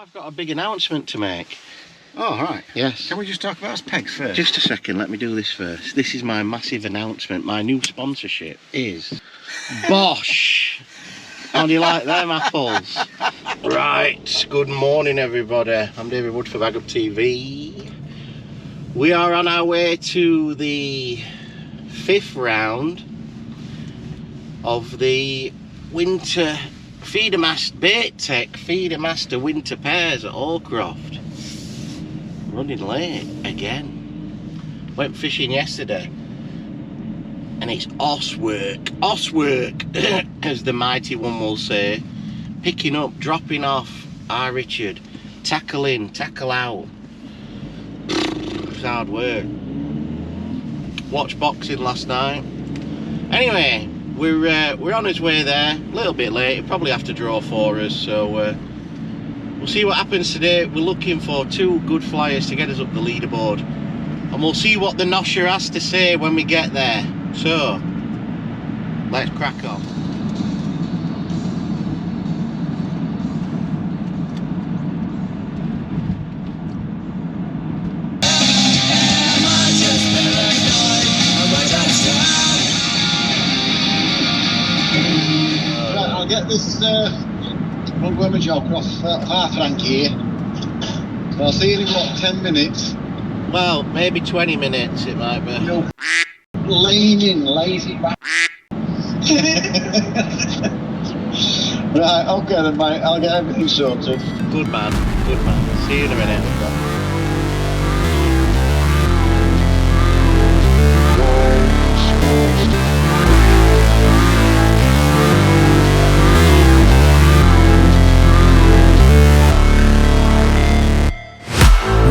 I've got a big announcement to make. Oh, right. Yes. Can we just talk about pegs first? Just a second, let me do this first. This is my massive announcement. My new sponsorship is Bosch. How do you like them apples? Right, good morning everybody. I'm David Wood for Baguptv. We are on our way to the 5th round of the winter feeder master bait tech feeder master winter pairs at Hallcroft. Running late again. Went fishing yesterday and it's os work as the mighty one will say. Picking up, dropping off. Richard, tackle in, tackle out. It's hard work. Watched boxing last night. Anyway, we're on his way there. A little bit late. He'll probably have to draw for us. So we'll see what happens today. We're looking for 2 good flyers to get us up the leaderboard, and we'll see what the nosher has to say when we get there. So let's crack on. I'll get this one going with Hallcroft half rank here. So I'll see you in what, 10 minutes? Well, maybe 20 minutes it might be. No leaning, lazy back. Right, okay then mate, I'll get everything sorted. Good man, good man. See you in a minute.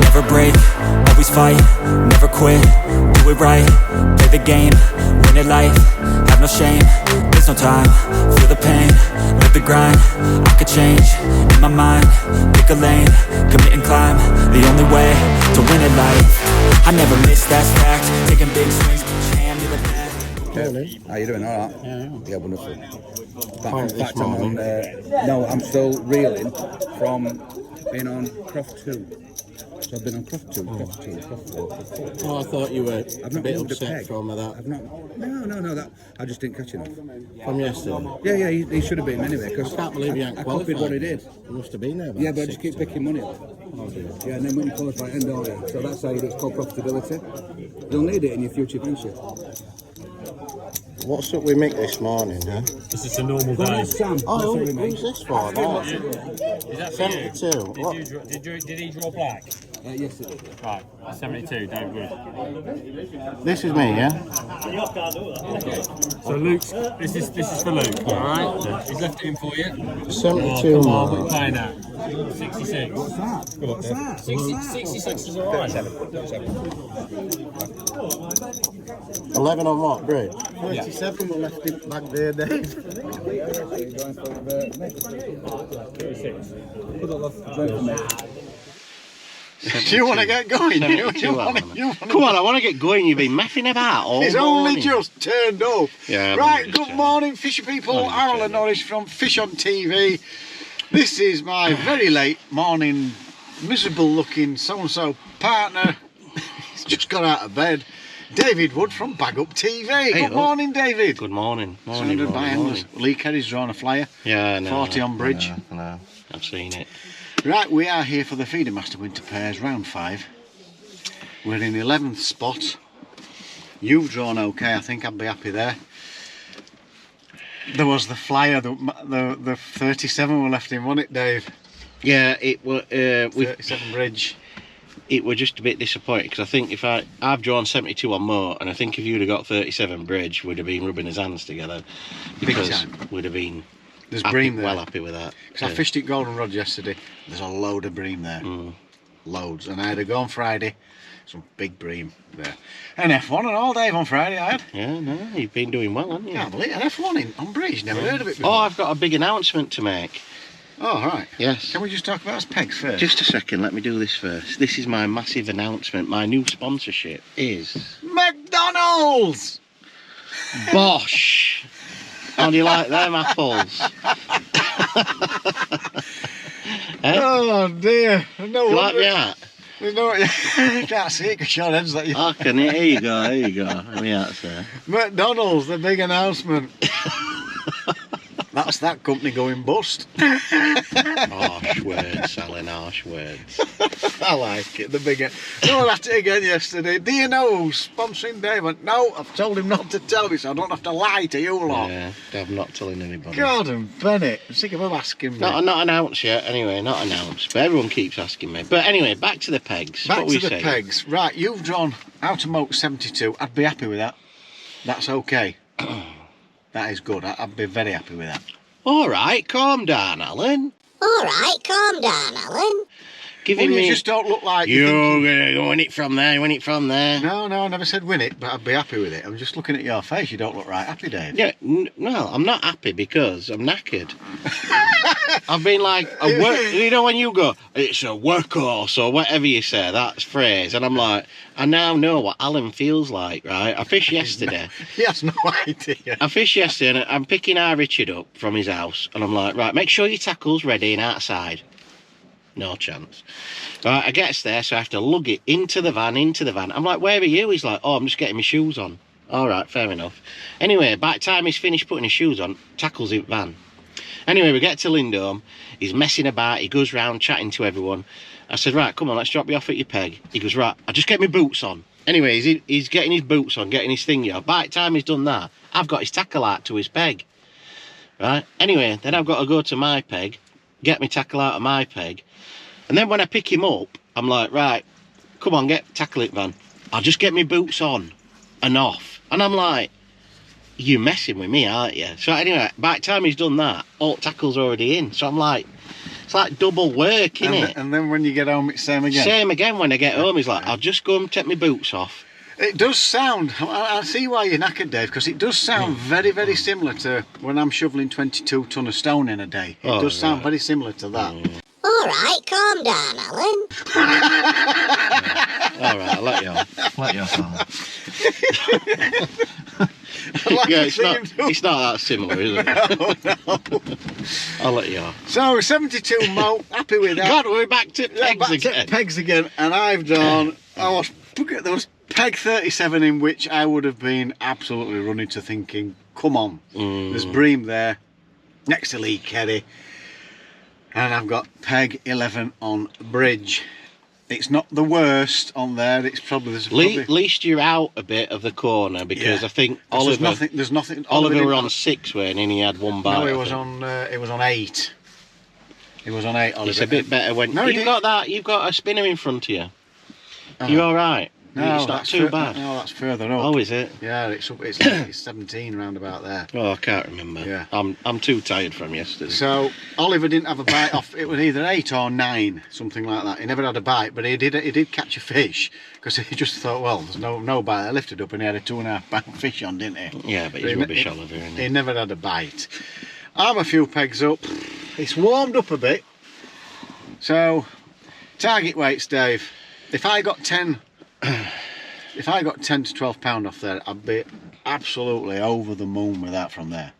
Never break, always fight, never quit, do it right, play the game, win it life, have no shame, there's no time, feel the pain, live the grind, I could change, in my mind, pick a lane, commit and climb, the only way to win it life, I never miss, that's fact, taking big swings, each hand to the bat. How you doing? All right? Yeah. Wonderful. Can't In fact, this I'm on. morning. No, I'm still reeling from being on Croft 2. So I've been on Croft 2, Croft 2, Croft 4, Croft 4. Oh, I thought you were I've a not bit moved a upset peg. from that. I've not. No. That I just didn't catch enough. From yesterday. Yeah. He should have been anyway. Cause I can't believe you hadn't I qualified. copied what he did. You must have been there. Yeah, but I just keep picking money up. Oh, dear. Yeah, and then when you qualify, end all year. So that's how it's called profitability. You'll need it in your future venture. What's up we make this morning, huh? This is a normal Well, day. that's Sam. Oh, That's what we make. who's this for? No. Is that for 72. you? What? Did he draw black? Yes, it is. Right, 72, David Wood. This is me, yeah? So Luke's, this is for Luke, alright? He's left it in for you. 72 Come on, more. what are you playing at? 66. What's that? Go on, What's that? 66 is alright. 11 on what, bridge? 37 were left in back there, Dave. 36. Do you want to get going? 72 You wanna- Come on, I want to get going. You've been messing about all He's only morning. just turned up. Yeah, I've right, only just good turned morning, fisher people. Only just Harold turned and Norris from Fish on TV. This is my very late morning, miserable looking so-and-so partner. He's just got out of bed. David Wood from Baguptv. Good up. morning, David. Good morning. Morning, Surrounded by morning, endless. morning. Lee Kerry's drawn a flyer. Yeah, I know. 40 on bridge. I know. I've seen it. Right, we are here for the Feeder Master Winter Pairs, round 5. We're in 11th spot. You've drawn okay, I think I'd be happy there. There was the flyer, the 37 were left in, wasn't it, Dave? Yeah, it was. 37 bridge. It were just a bit disappointing because I think if I've drawn 72 on more, and I think if you'd have got 37 bridge, we'd have been rubbing his hands together because time. we'd have been There's happy, bream there. well happy with that. Because I fished at Goldenrod yesterday. There's a load of bream there. Loads. And I had a go on Friday. Some big bream there. An F1 and all, Dave, on Friday I had. Yeah, no, you've been doing well, haven't you? Can't believe it. An F1 on bridge. Never heard of it before. Oh, I've got a big announcement to make. Oh, right. Yes. Can we just talk about pegs first? Just a second, let me do this first. This is my massive announcement. My new sponsorship is McDonald's! Bosch. How do you like them apples? Oh dear. No You like wonder. me hat? There's no, you can't see it because your head's like you. I can. Here you go. Here you go. My hat's there. McDonald's, the big announcement. That's that company going bust. Harsh words, Alan. Harsh words. I like it, the bigger. No one at it again yesterday. Do you know who's sponsoring Dave? No, I've told him not to tell me, so I don't have to lie to you lot. Yeah, I'm not telling anybody. God and Bennett, I'm sick of him asking me. Not announced yet. Anyway, not announced. But everyone keeps asking me. But anyway, back to the pegs. Back what to we the saying? pegs. Right, you've drawn out of moat 72. I'd be happy with that. That's okay. That is good. I'd be very happy with that. All right, calm down, Alan. All right, calm down, Alan. Giving Well, me. you just don't look like You're thinking- gonna win it from there. Win it from there. No, I never said win it, but I'd be happy with it. I'm just looking at your face. You don't look right happy, Dave. Yeah, well, I'm not happy because I'm knackered. I've been like, you know when you go, it's a workhorse or whatever you say, that phrase, and I'm like, I now know what Alan feels like, right? I fished yesterday. He has no idea. I fished yesterday and I'm picking our Richard up from his house and I'm like, right, make sure your tackle's ready and outside. No chance. Right, I gets there, so I have to lug it into the van. I'm like, where are you? He's like, oh, I'm just getting my shoes on. All right, fair enough. Anyway, by the time he's finished putting his shoes on, tackle's in the van. Anyway, we get to Lindholm. He's messing about. He goes round chatting to everyone. I said, right, come on, let's drop you off at your peg. He goes, right, I just get my boots on. Anyway, he's getting his boots on, getting his thingy on. By the time he's done that, I've got his tackle out to his peg. Right? Anyway, then I've got to go to my peg, get my tackle out of my peg. And then when I pick him up, I'm like, right, come on, tackle it, man. I'll just get my boots on and off. And I'm like, you're messing with me, aren't you? So anyway, by the time he's done that, all tackle's already in. So I'm like, it's like double work, innit? And then when you get home, it's same again. Same again when I get home. He's like, I'll just go and take my boots off. It does sound, I see why you're knackered, Dave, because it does sound very, very similar to when I'm shoveling 22 ton of stone in a day. It Oh, does sound right. very similar to that. All right, calm down, Alan. All right, I'll let you off. Let you off, Alan. Like Yeah, to see him do- it's not that similar, is it? I'll let you off. So, 72 moat, happy with that. God, we're back to Yeah, pegs back again. to pegs again, and I've done, there was peg 37 in which I would have been absolutely running to thinking, come on, there's bream there, next to Lee Kerry, and I've got peg 11 on bridge. It's not the worst on there, it's probably, Least you're out a bit of the corner because Yeah. I think There's Oliver nothing. Oliver were didn't- on 6 when and he had one bite. No, I it was think. on. It was on 8. It was on 8. Oliver. It's a bit better when No, he you've didn't. got that. You've got a spinner in front of you. Oh. You all right? No, it's not that's too bad. No, that's further up. Oh, is it? Yeah, it's up. It's 17 round about there. Oh, I can't remember. Yeah. I'm too tired from yesterday. So Oliver didn't have a bite off. It was either 8 or 9, something like that. He never had a bite, but he did catch a fish because he just thought, well, there's no bite. I lifted up and he had a 2.5 pound fish on, didn't he? Yeah, but he's rubbish, Oliver, isn't He he? never had a bite. I'm a few pegs up. It's warmed up a bit. So, target weights, Dave. If I got 10 to 12 pound off there, I'd be absolutely over the moon with that from there.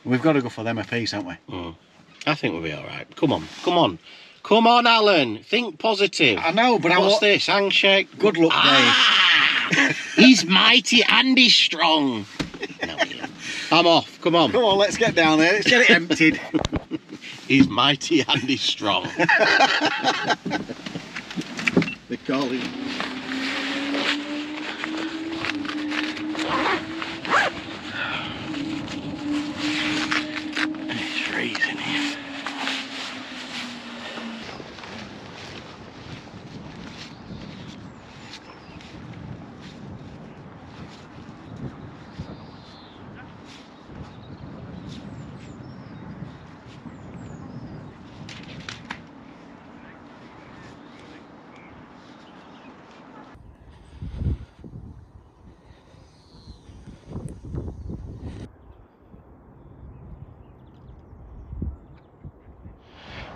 We've got to go for them a piece, haven't we? I think we'll be all right. Come on, Alan. Think positive. I know, but What's this? Handshake. Good luck, He's mighty and he's strong. No, he ain't. I'm off. Come on. Come on, let's get down there. Let's get it emptied. He's mighty and he's strong. They call him. It's freezing here.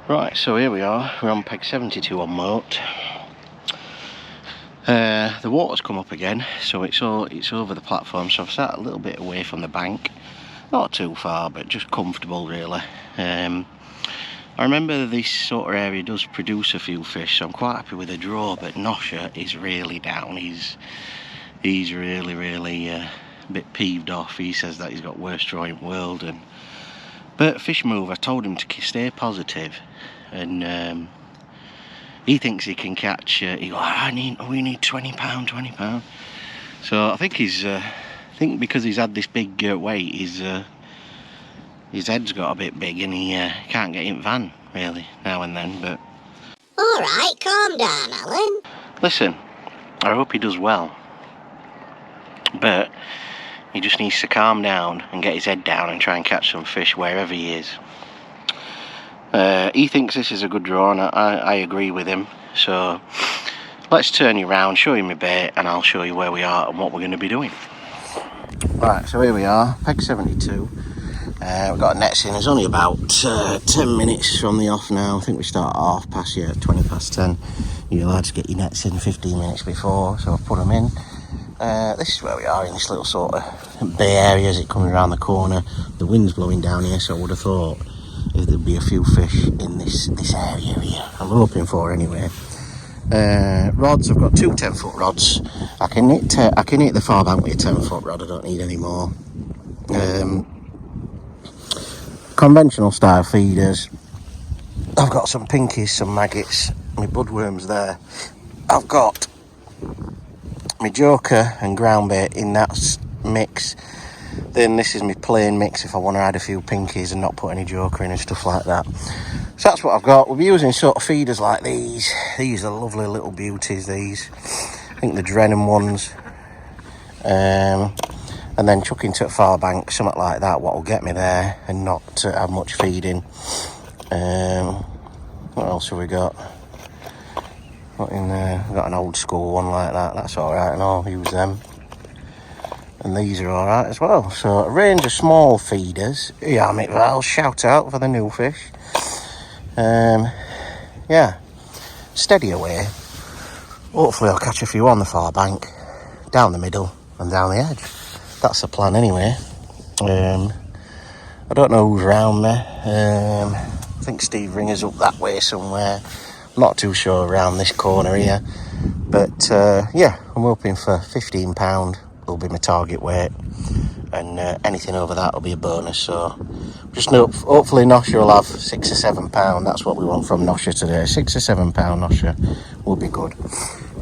Right, so here we are. We're on peg 72 on moat. The water's come up again, so it's over the platform. So I've sat a little bit away from the bank, not too far, but just comfortable really. I remember this sort of area does produce a few fish, so I'm quite happy with the draw, but Nosher is really down. He's really a bit peeved off. He says that he's got worst draw in the world, but Fish Move, I told him to stay positive, and he thinks he can catch. He goes, we need £20. So I think because he's had this big weight, his head's got a bit big, and he can't get in van really now and then. But Alright, calm down, Alan. listen, I hope he does well, but he just needs to calm down and get his head down and try and catch some fish wherever he is. He thinks this is a good draw, and I agree with him. So let's turn you around, show you my bait, and I'll show you where we are and what we're going to be doing. Right, so here we are, peg 72. We've got nets in. It's only about 10 minutes from the off now. I think we start at 10:20. You're allowed to get your nets in 15 minutes before, so I've put them in. This is where we are in this little sort of bay area as it comes around the corner. The wind's blowing down here, so I would have thought if there'd be a few fish in this area here. I'm hoping for anyway. Rods, I've got two 10-foot rods. I can hit the far bank with a 10-foot rod. I don't need any more. Conventional style feeders. I've got some pinkies, some maggots, my bloodworms there. I've got my joker and ground bait in that mix. Then this is my plain mix if I want to add a few pinkies and not put any joker in and stuff like that. So that's what I've got. We'll be using sort of feeders like these. These are lovely little beauties, these. I think the Drennan ones. And then chucking to a far bank, something like that, what will get me there and not have much feeding. What else have we got? Got in there, got an old school one like that, that's alright, and I'll use them. And these are alright as well. So a range of small feeders. Yeah, mate, Val, shout out for the new fish. Yeah, steady away. Hopefully I'll catch a few on the far bank, down the middle and down the edge. That's the plan anyway. I don't know who's around there. I think Steve Ringer's up that way somewhere. I'm not too sure around this corner here. But yeah, I'm hoping for £15 will be my target weight. And anything over that will be a bonus. So just hopefully Nosher will have £6 or £7. That's what we want from Nosher today. £6 or £7 Nosher will be good.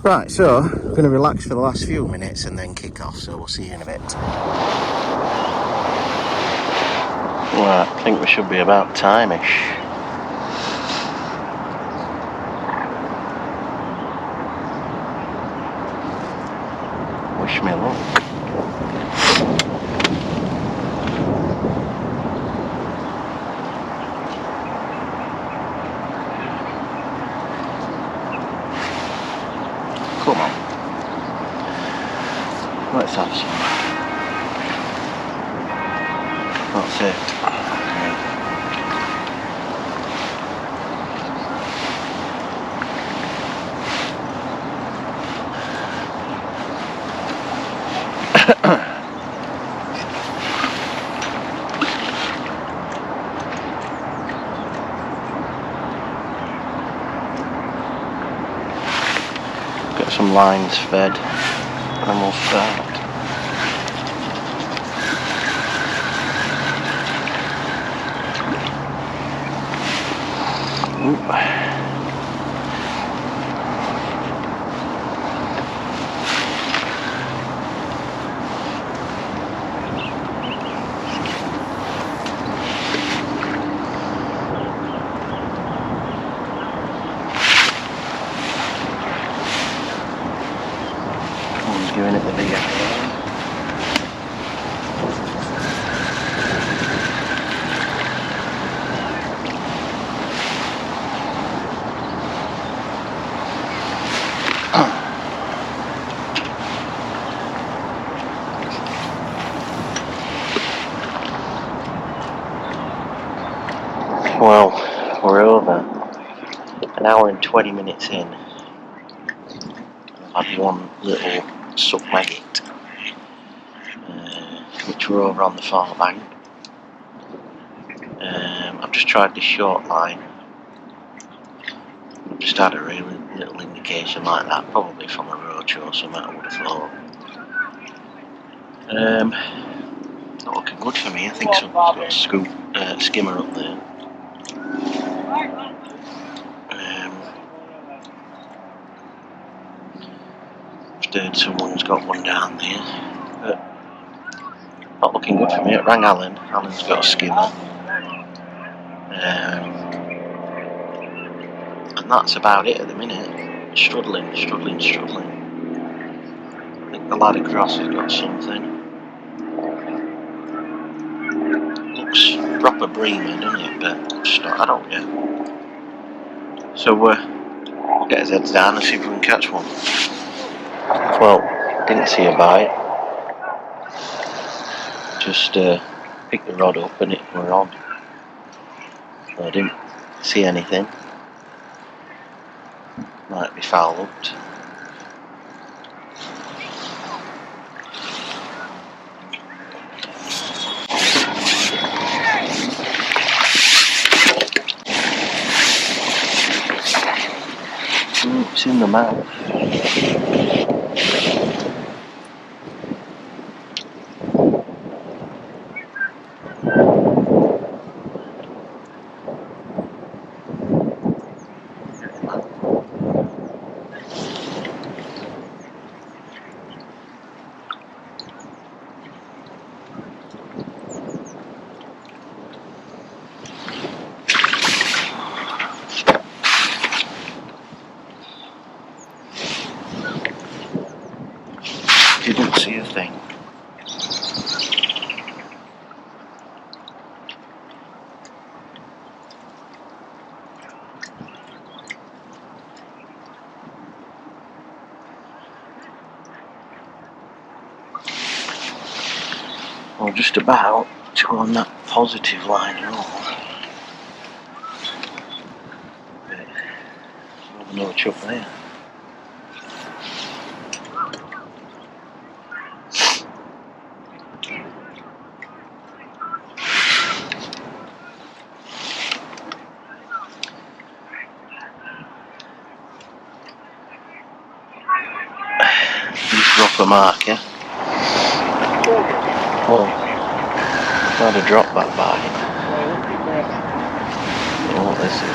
Right, so I'm going to relax for the last few minutes and then kick off, so we'll see you in a bit. Right, I think we should be about time-ish. Wish me luck. Come on. Let's have some. That's it. Get some lines fed and we'll start. Giving it the big eye. Well, we're over. An hour and 20 minutes in. I've had one little suck maggot, which we're over on the far bank. I've just tried this short line, Just had a really little indication like that, probably from a roach or something, I would have thought. Not looking good for me. I think someone's got a skimmer up there. Just heard someone's got one down there, but not looking good for me. It rang Alan. Alan's got a skimmer. And that's about it at the minute. Struggling. I think the lad across has got something. Looks proper breamy, doesn't it? But just not, I don't get. So we'll get his heads down and see if we can catch one. Well, didn't see a bite. Just picked the rod up and it were on. So I didn't see anything. Might be foul hooked. It's in the mouth. Didn't see a thing. Well, just about to go on that positive line and all. But no chuck there. Drop a mark, yeah? Oh, might have dropped that bite. I don't know what this is.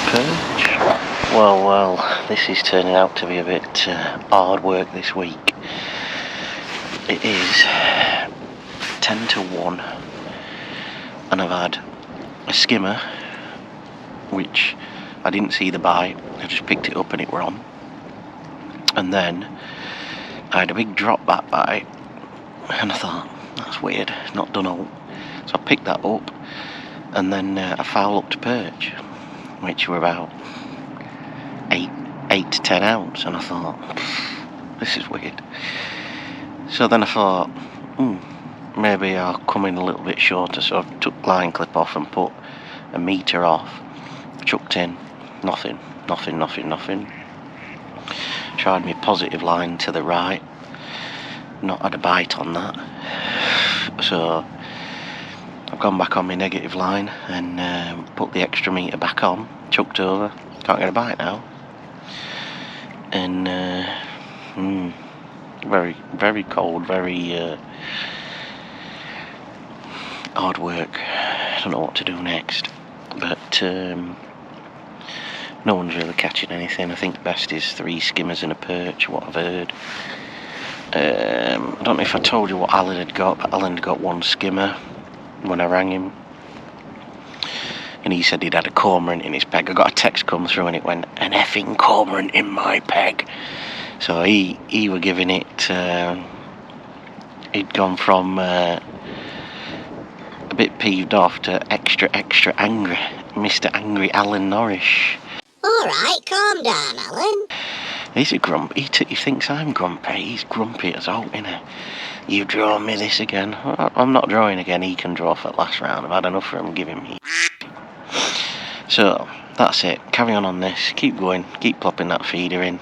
perch. Well, this is turning out to be a bit hard work this week. It is 10 to 1 and I've had a skimmer which I didn't see the bite, I just picked it up and it were on, and then I had a big drop back bite and I thought, that's weird, it's not done all, so I picked that up and then a foul up to perch which were about 8 to 10 ounce, and I thought, this is weird. So then I thought, maybe I'll come in a little bit shorter, so I took line clip off and put a metre off, chucked in, nothing. Tried my positive line to the right, not had a bite on that, so I've gone back on my negative line and put the extra metre back on, chucked over, can't get a bite now, and very cold, very hard work. I don't know what to do next, but no one's really catching anything. I think best is 3 skimmers and a perch, what I've heard. I don't know if I told you what Alan had got, but Alan had got 1 skimmer when I rang him, and he said he'd had a cormorant in his peg. I got a text come through and it went, an effing cormorant in my peg. So he were giving it, he'd gone from a bit peeved off to extra angry, Mr. Angry Alan Norris. Alright, calm down, Alan. He's a grumpy, he thinks I'm grumpy, he's grumpy as all, innit? You've drawn me this again. Well, I'm not drawing again, he can draw for the last round, I've had enough for him giving me. So, that's it, carry on this, keep going, keep plopping that feeder in,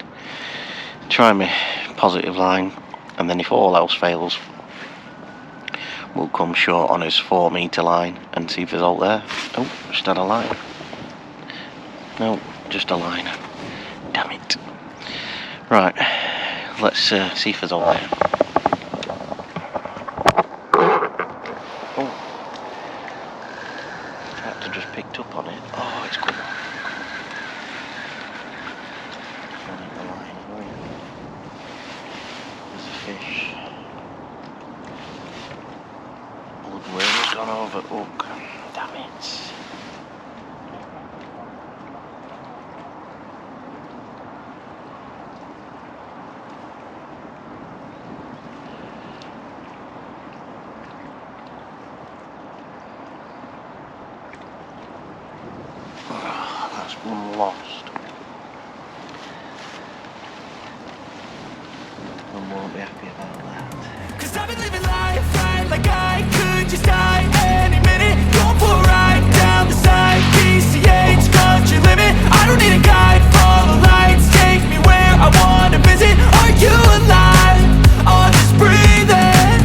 try my positive line, and then if all else fails, we'll come short on his 4 metre line and see if there's all there. Oh, just had a line. No, just a line. Damn it. Right, let's see if there's all there. Oh, I had to just picked up on it. Oh, it's good. There's a fish. Blood worm has gone over hook. Damn it. That's one lost. I won't be happy about that. 'Cause I've been living life right like I could just die any minute. Going for a ride down the side, PCH country limit. I don't need a guide, follow lights, take me where I wanna visit. Are you alive? Or just breathing?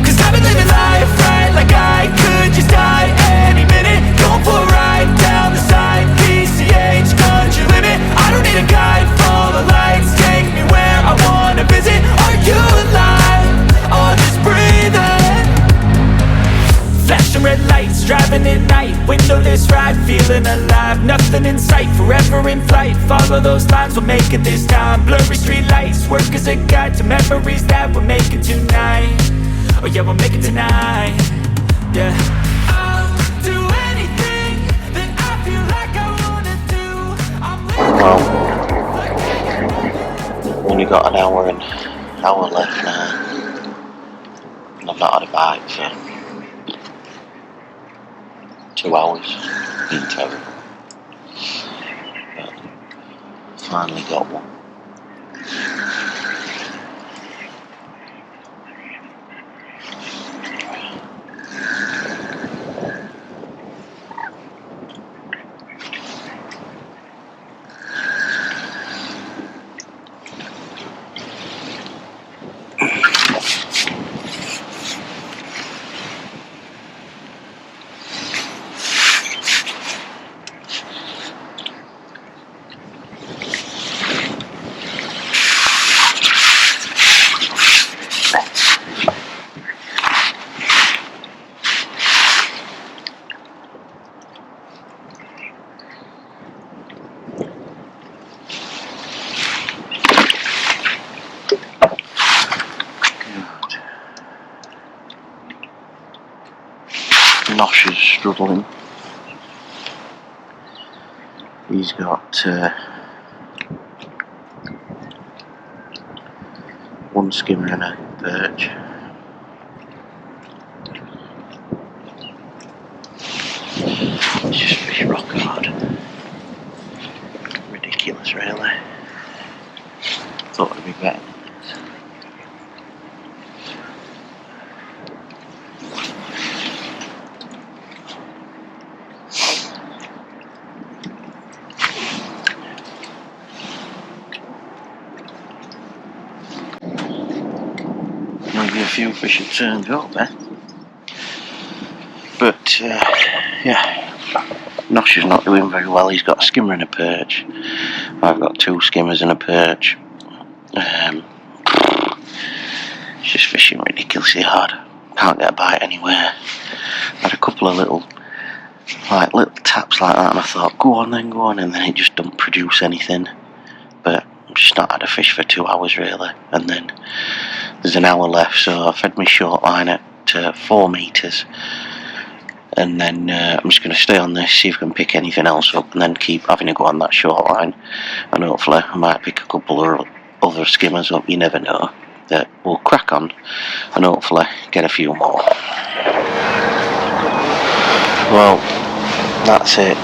'Cause I've been living life right like I could just die any minute. Going for a ride down the side, PCH country limit. I don't need a guide, follow lights, take me where I wanna visit. Are you alive? Or just breathing? Flashing red lights, driving at night, windowless ride, feeling alive. Nothing in sight, forever in flight. Follow those lines, we'll make it this time. Blurry street lights, work as a guide to memories that we're making tonight. Oh yeah, we'll make it tonight. Yeah. I'll do anything that I feel like I wanna do. Well, only got an hour left now, and I've not had a bite for 2 hours. Been terrible. But finally got one. struggling. He's got one skimmer and a perch. It's just fish rock hard. Ridiculous, really. Thought it'd be better than this. Maybe a few fish have turned up, eh? But, yeah. Nosh is not doing very well. He's got a skimmer and a perch. I've got 2 skimmers and a perch. It's just fishing ridiculously hard. Can't get a bite anywhere. Had a couple of little taps like that, and I thought, go on, and then it just don't produce anything. But I've just not had a fish for 2 hours really, and then there's an hour left, so I fed my short line at 4 metres. And then I'm just going to stay on this, see if I can pick anything else up, and then keep having a go on that short line. And hopefully I might pick a couple of other skimmers up, you never know. That will crack on, and hopefully get a few more. Well, that's it.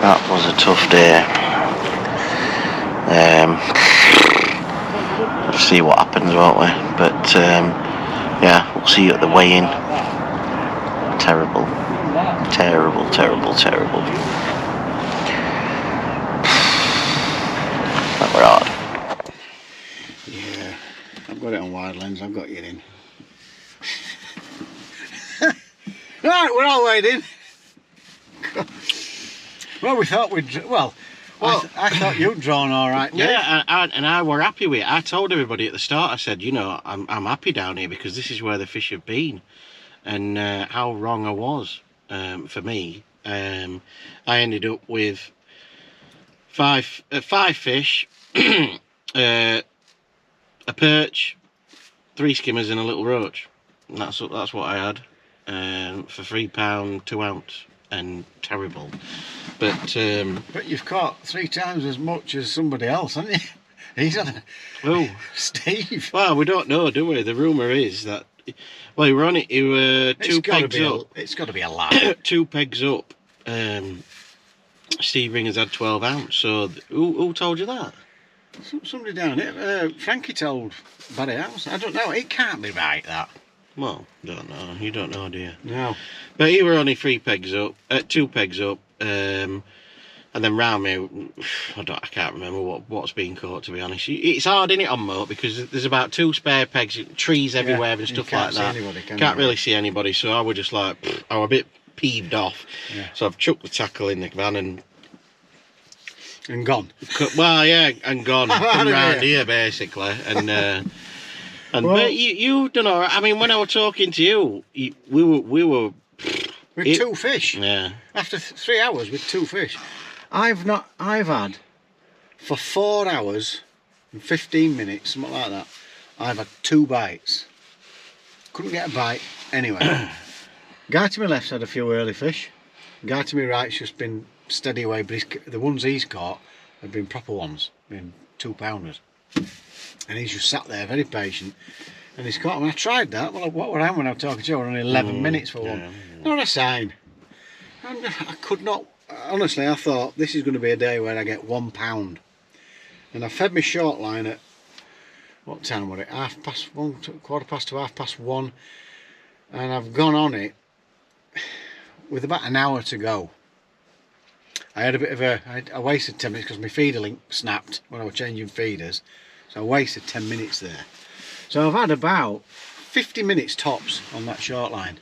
That was a tough day. We'll see what happens, won't we? But yeah, we'll see you at the weigh-in. Terrible. That were hard. Yeah, I've got it on wide lens, I've got you in. Right, we're all weighed in. Well, we thought we'd, well I thought you'd drawn all right, Dave. Yeah, and I were happy with it. I told everybody at the start, I said, you know, I'm happy down here because this is where the fish have been. And how wrong I was for me. I ended up with five fish, a perch, 3 skimmers and a little roach. And that's what I had for £3, 2 ounce, and terrible. But you've caught 3 times as much as somebody else, haven't you? He's on a... Oh, Steve. Well, we don't know, do we? The rumour is that, well, you were on it. You were 2 pegs up. It's got to be a lie. 2 pegs up. Steve Ringer's had 12 ounce. So who told you that? Somebody down here. Frankie told Barry House. I don't know. It can't be right, that. Well, don't know. You don't know, do you? No. But he were only 3 pegs up. 2 pegs up. And then round me, I can't remember what's being caught, to be honest. It's hard, innit, on moat, because there's about 2 spare pegs, trees everywhere and stuff like that. Can't really see anybody, so I was just like, I was a bit peeved off. Yeah. So I've chucked the tackle in the van and gone. Well, yeah, and gone. And round here, basically. And well, but you don't know. I mean, when I was talking to you, we were with 2 fish. Yeah. After 3 hours with 2 fish. I've had for 4 hours and 15 minutes, something like that, I've had 2 bites. Couldn't get a bite anyway. Guy to my left's had a few early fish. Guy to my right's just been steady away, but the ones he's caught have been proper ones, been 2-pounders. And he's just sat there very patient, and he's caught them. I tried that. Well, what were I when I was talking to you? Only 11 minutes for one. Not a sign. And I could not. Honestly, I thought this is going to be a day where I get £1. And I fed my short line at, what time was it? 1:30, 1:15, 1:30. And I've gone on it with about an hour to go. I had a bit of I wasted 10 minutes because my feeder link snapped when I was changing feeders. So I wasted 10 minutes there. So I've had about 50 minutes tops on that short line.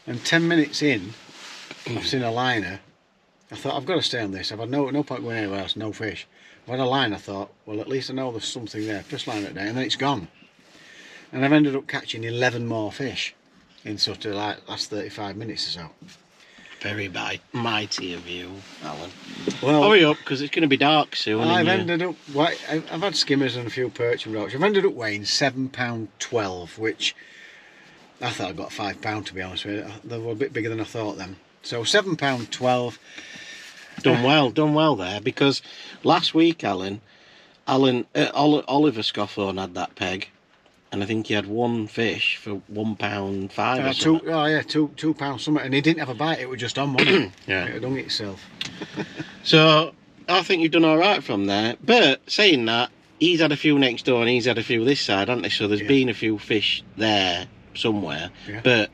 And 10 minutes in, I've seen a liner. I thought, I've got to stay on this. I've had no point going anywhere else, no fish. I've had a line, I thought, well, at least I know there's something there. First line of the day, and then it's gone. And I've ended up catching 11 more fish in sort of like last 35 minutes or so. Very mighty of you, Alan. Well, hurry up, because it's going to be dark soon. I've ended up, I've had skimmers and a few perch and roach. I've ended up weighing £7.12, which I thought I got £5 to be honest with you. They were a bit bigger than I thought then. So £7.12. Done well there, because last week Oliver Scoffhorn had that peg, and I think he had one fish for £1.5 or something. £2 something, and he didn't have a bite. It was just on, wasn't it? Yeah. It had hung itself. So I think you've done all right from there. But saying that, he's had a few next door and he's had a few this side, hasn't he? So there's been a few fish there somewhere. Yeah. But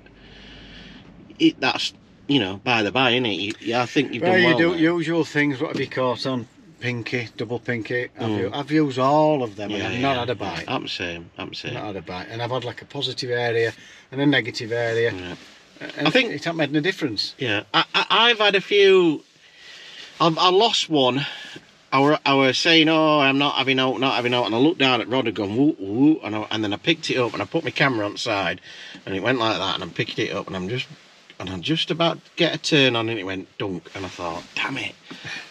that's, you know, by the by, innit? I think you've done well. You do usual things. What have you caught on? Pinky, double pinky. I've used all of them, and I've not had a bite. I'm same. Not had a bite, and I've had like a positive area and a negative area. Yeah. And I think it hasn't made a difference. Yeah, I've had a few. I lost one. I was saying, oh, I'm not having out, and I looked down at Rod and gone, woo, woo, and then I picked it up and I put my camera on the side, and it went like that, and I picked it up, and I'm just about to get a turn on, and it went dunk, and I thought, damn it,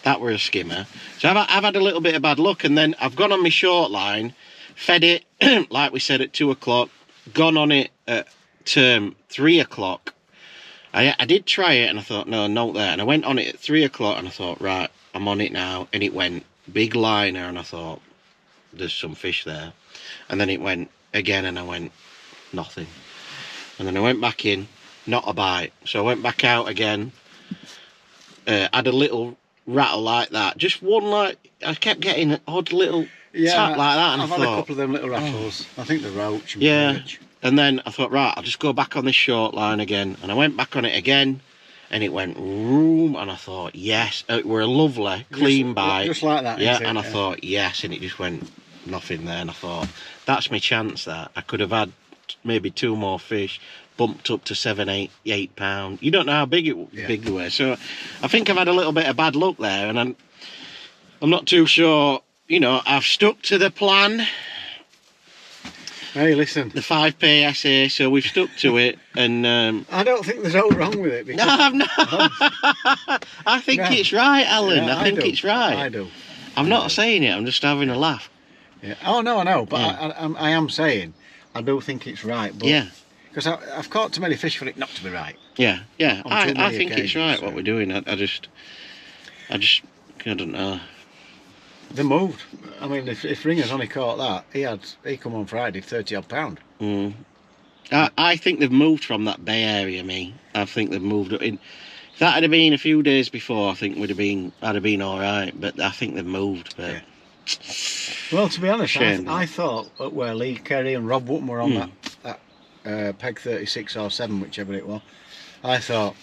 that were a skimmer. So I've had a little bit of bad luck, and then I've gone on my short line, fed it, like we said, at 2 o'clock, gone on it at 3 o'clock. I did try it, and I thought, no, not there, and I went on it at 3 o'clock, and I thought, right, I'm on it now, and it went big liner, and I thought, there's some fish there, and then it went again, and I went, nothing, and then I went back in, not a bite. So I went back out again, had a little rattle like that, just one, like I kept getting an odd little tap like that, and I've I had thought, a couple of them little rattles. I think the roach. Yeah, and then I thought, right, I'll just go back on this short line again, and I went back on it again, and it went room, and I thought, yes, it were a lovely clean bite, just like that. Yeah, and I thought, yes, and it just went nothing there, and I thought, that's my chance. That I could have had maybe 2 more fish, bumped up to 7, 8 pound. You don't know how big big they were. So I think I've had a little bit of bad luck there, and I'm not too sure. You know, I've stuck to the plan. Hey, listen. The 5p SA, so we've stuck to it, and I don't think there's no wrong with it. No, I've not. I think it's right, Alan. Yeah, I think it's right. I do. I'm not saying it. I'm just having a laugh. Yeah. Oh no, I know, but I am saying I do think it's right. But yeah. Because I've caught too many fish for it not to be right. Yeah. I think it's right what we're doing. I don't know. They moved. I mean, if Ringer's only caught that, he come on Friday, 30 odd pound. I think they've moved from that Bay Area. I think they've moved up in. If that had been a few days before, I think I'd have been all right. But I think they've moved. But well, to be honest, I thought where Lee Kerry and Rob Wootton were on that peg 36 or 7, whichever it was, I thought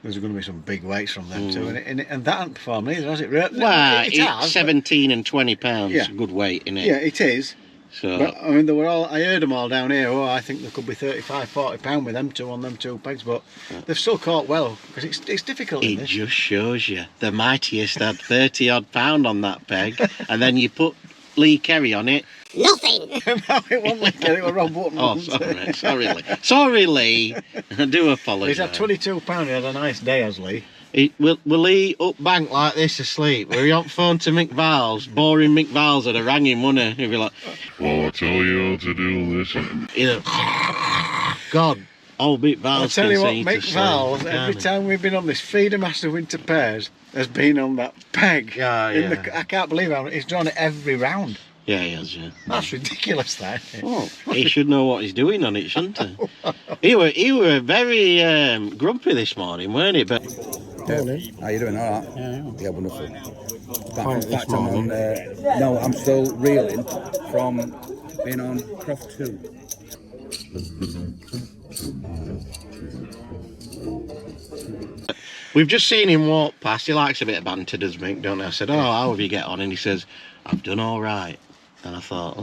there's going to be some big weights from them too, and that hasn't performed either, has it? Well, it's 17 and 20 pounds, a good weight, isn't it? Yeah, it is. So, but I mean, they were all. I heard them all down here. Oh, I think there could be 35, 40 pound with them two on them 2 pegs, but they've still caught well because it's difficult. It just shows you the mightiest had 30 odd pound on that peg, and then you put Lee Kerry on it. Nothing. No, it wasn't Lee Kerry, it was Rob Wootton. Oh, sorry, Lee. Sorry, Lee. I do apologise. He's had 22 pound. He had a nice day, has Lee. Will Lee up bank like this asleep? Were he on phone to Mick Valls? Boring Mick Valls would have rang him, wouldn't he? He'd be like, well, I tell you how to do this. God, old Mick Valls. I'll tell you what, Mick Valls, every time we've been on this Feeder Master Winter Pairs, has been on that peg. I can't believe how he's drawn it every round. Yeah, he has, yeah. That's ridiculous, that. Oh, he should know what he's doing on it, shouldn't he? He were very grumpy this morning, weren't he? But how you doing? All right? Yeah, wonderful. In fact, I'm on, no, I'm still reeling from being on Croft 2. We've just seen him walk past. He likes a bit of banter, does Mick, don't he? I said, oh, how have you get on? And he says, I've done all right. And I thought,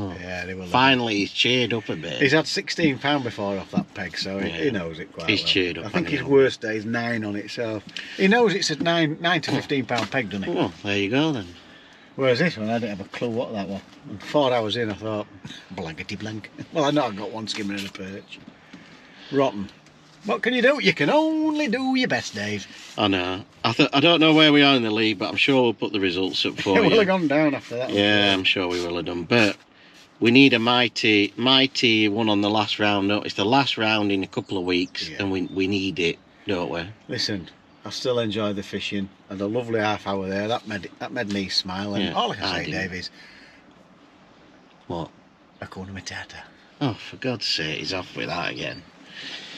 finally he's cheered up a bit. He's had £16 before off that peg, so he knows it quite well. He's cheered up. I think his worst day is 9 on it, so he knows it's a £9 to £15 peg, doesn't he? Well, there you go then. Whereas this one, I didn't have a clue what that was. And 4 hours in, I thought, blankety blank. Well, I know I've got one skimmer and a perch. Rotten. What can you do? You can only do your best, Dave. I know. I don't know where we are in the league, but I'm sure we'll put the results up for you. We'll have gone down after that. Yeah, I'm sure we will have done. But we need a mighty one on the last round. No, it's the last round in a couple of weeks, and we need it, don't we? Listen, I still enjoy the fishing and a lovely half hour there. That made me smile. And all I can say, Dave, is what? Hakuna Matata. Oh, for God's sake, he's off with that again.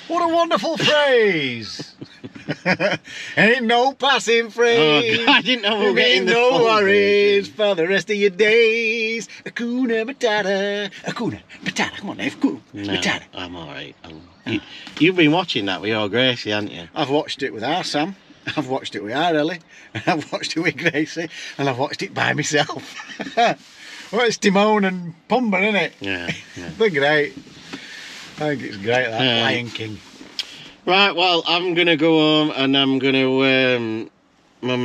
What a wonderful phrase! Ain't no passing phrase. Oh, God, I didn't know we were getting the no full worries version. for the rest of your days. Hakuna Matata. Hakuna Matata. Come on, Dave. Hakuna No, Matata. I'm alright. You've been watching that with your Gracie, haven't you? I've watched it with our Sam. I've watched it with our Ellie. And I've watched it with Gracie. And I've watched it by myself. Well, it's Timon and Pumbaa, isn't it? Yeah. They're great. I think it's great, that Lion King. Right, well, I'm going to go home and I'm going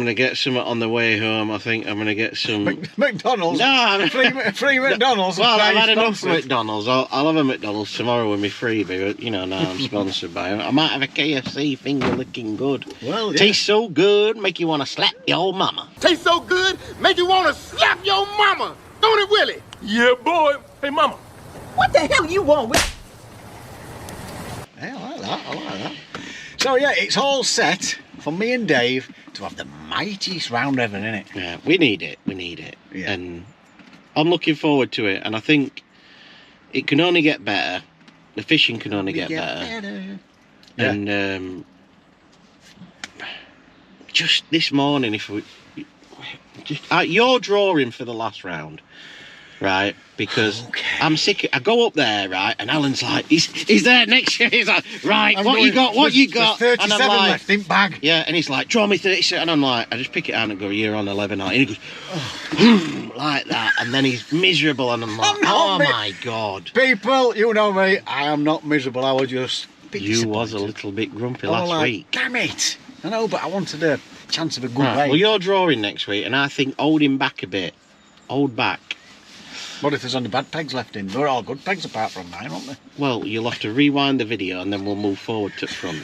to get some on the way home. I think I'm going to get some... McDonald's? No, free McDonald's. Well, I've had enough McDonald's. I'll have a McDonald's tomorrow with my freebie, but, you know, now I'm sponsored by them. I might have a KFC finger licking good. Well, yeah. Tastes so good, make you want to slap your old mama. Tastes so good, make you want to slap your mama. Don't it, Willie? Yeah, boy. Hey, mama. What the hell you want with? Yeah, I like that. So, yeah, it's all set for me and Dave to have the mightiest round ever, innit? Yeah, we need it. Yeah. And I'm looking forward to it. And I think it can only get better. The fishing can only get better. Yeah. And just this morning, if we... you're drawing for the last round, right? Because I'm sick. I go up there, right, and Alan's like, he's there next year. He's like, right, what you got? There's 37 And I'm like, left in bag. yeah, and he's like, draw me 37. And I'm like, I just pick it out and go, you're on 11. And he goes, like that. And then he's miserable. And I'm like, oh my God. People, you know me, I am not miserable. I was just You was a little bit grumpy I was last like, week. Damn it. I know, but I wanted a chance of a good Right, rate. well, you're drawing next week, and I think hold him back a bit. Hold back. What if there's only bad pegs left in? They're all good pegs apart from mine, aren't they? Well, you'll have to rewind the video and then we'll move forward to front.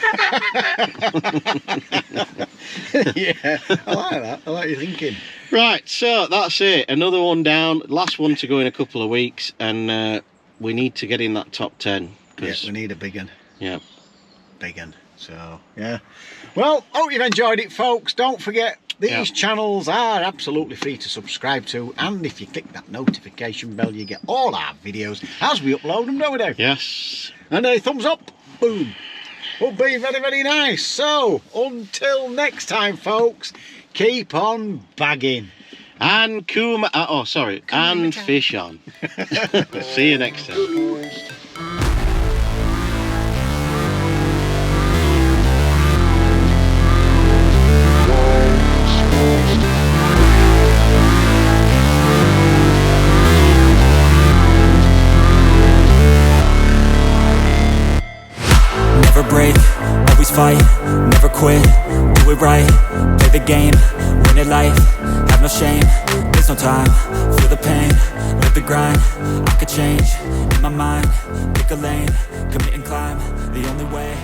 Yeah, I like that. I like your thinking. Right, so that's it. Another one down. Last one to go in a couple of weeks, and we need to get in that top 10. Yeah, we need a big one. Yeah. Big one. So, yeah. Well, hope you've enjoyed it, folks. Don't forget, these channels are absolutely free to subscribe to, and if you click that notification bell, you get all our videos as we upload them, don't we, Dave? Yes. And a thumbs up, boom, would be very, very nice. So, until next time, folks, keep on bagging. And and fish on. See you next time. Never break, always fight, never quit, do it right, play the game, win it life, have no shame, there's no time, feel the pain, live the grind, I could change, in my mind, pick a lane, commit and climb, the only way